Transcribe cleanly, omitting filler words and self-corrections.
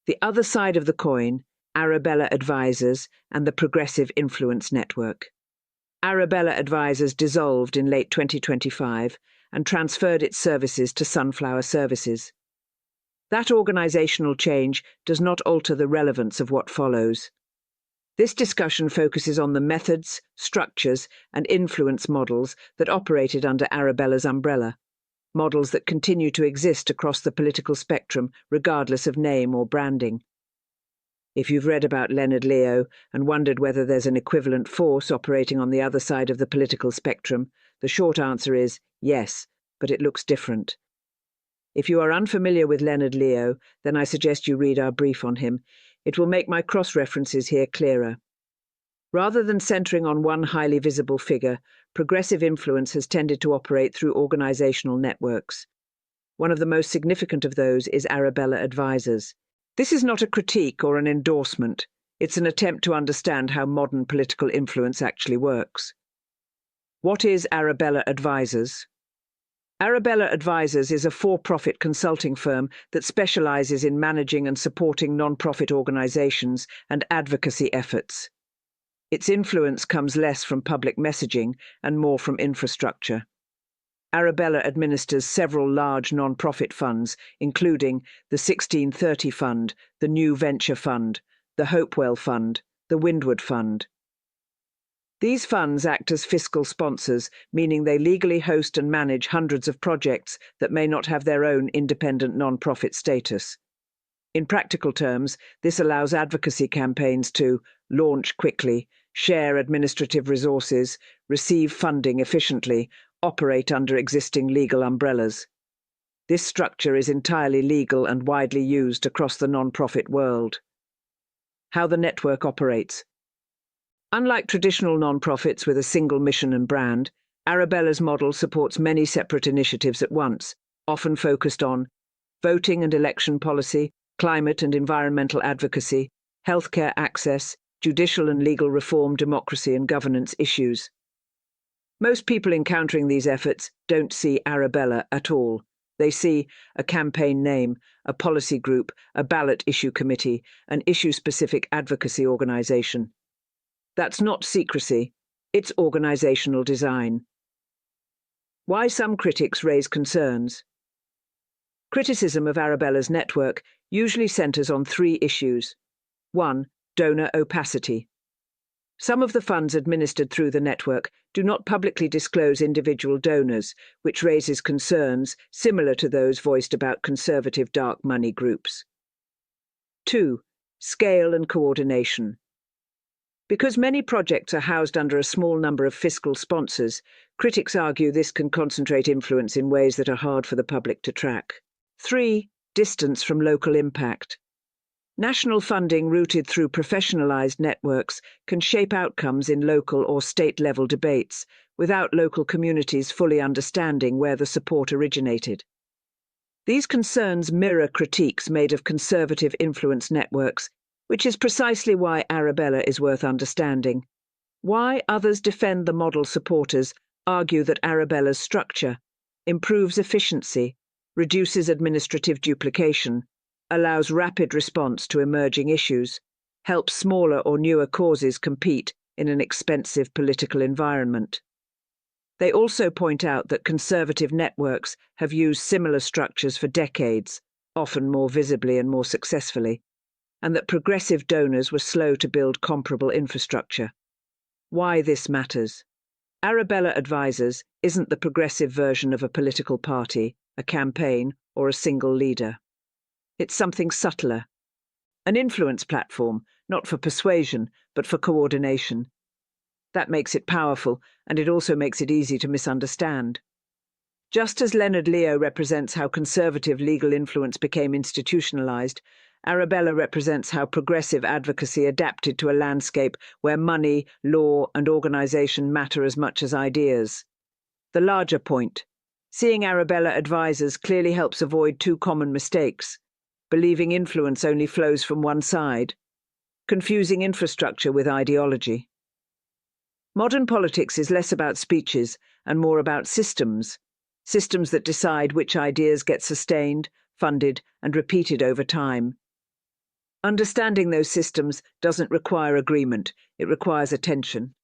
The other side of the coin, Arabella Advisors and the Progressive Influence Network. Arabella Advisors dissolved in late 2025 and transferred its services to Sunflower Services. That organizational change does not alter the relevance of what follows. This discussion focuses on the methods, structures, and influence models that operated under Arabella's umbrella, models that continue to exist across the political spectrum regardless of name or branding. If you've read about Leonard Leo and wondered whether there's an equivalent force operating on the other side of the political spectrum, the short answer is yes, but it looks different. If you are unfamiliar with Leonard Leo, then I suggest you read our brief on him. It will make my cross-references here clearer. Rather than centering on one highly visible figure, progressive influence has tended to operate through organizational networks. One of the most significant of those is Arabella Advisors. This is not a critique or an endorsement. It's an attempt to understand how modern political influence actually works. What is Arabella Advisors? Arabella Advisors is a for-profit consulting firm that specializes in managing and supporting non-profit organizations and advocacy efforts. Its influence comes less from public messaging and more from infrastructure. Arabella administers several large non-profit funds, including the 1630 Fund, the New Venture Fund, the Hopewell Fund, the Windward Fund. These funds act as fiscal sponsors, meaning they legally host and manage hundreds of projects that may not have their own independent non-profit status. In practical terms, this allows advocacy campaigns to launch quickly, share administrative resources, receive funding efficiently, operate under existing legal umbrellas. This structure is entirely legal and widely used across the non-profit world. How the network operates. Unlike traditional non-profits with a single mission and brand, Arabella's model supports many separate initiatives at once, often focused on voting and election policy, climate and environmental advocacy, healthcare access, judicial and legal reform, democracy and governance issues. Most people encountering these efforts don't see Arabella at all. They see a campaign name, a policy group, a ballot issue committee, an issue-specific advocacy organization. That's not secrecy, it's organizational design. Why some critics raise concerns. Criticism of Arabella's network usually centers on three issues. 1. Donor opacity. Some of the funds administered through the network do not publicly disclose individual donors, which raises concerns similar to those voiced about conservative dark money groups. 2. Scale and coordination. Because many projects are housed under a small number of fiscal sponsors, critics argue this can concentrate influence in ways that are hard for the public to track. 3. Distance from local impact. National funding routed through professionalized networks can shape outcomes in local or state-level debates without local communities fully understanding where the support originated. These concerns mirror critiques made of conservative influence networks, which is precisely why Arabella is worth understanding. Why others defend the model supporters argue that Arabella's structure improves efficiency, reduces administrative duplication, allows rapid response to emerging issues, helps smaller or newer causes compete in an expensive political environment. They also point out that conservative networks have used similar structures for decades, often more visibly and more successfully, and that progressive donors were slow to build comparable infrastructure. Why this matters. Arabella Advisors isn't the progressive version of a political party, a campaign, or a single leader. It's something subtler. An influence platform, not for persuasion, but for coordination. That makes it powerful, and it also makes it easy to misunderstand. Just as Leonard Leo represents how conservative legal influence became institutionalized, Arabella represents how progressive advocacy adapted to a landscape where money, law, and organization matter as much as ideas. The larger point. Seeing Arabella Advisors clearly helps avoid two common mistakes. Believing influence only flows from one side. Confusing infrastructure with ideology. Modern politics is less about speeches and more about systems. Systems that decide which ideas get sustained, funded, and repeated over time. Understanding those systems doesn't require agreement, it requires attention.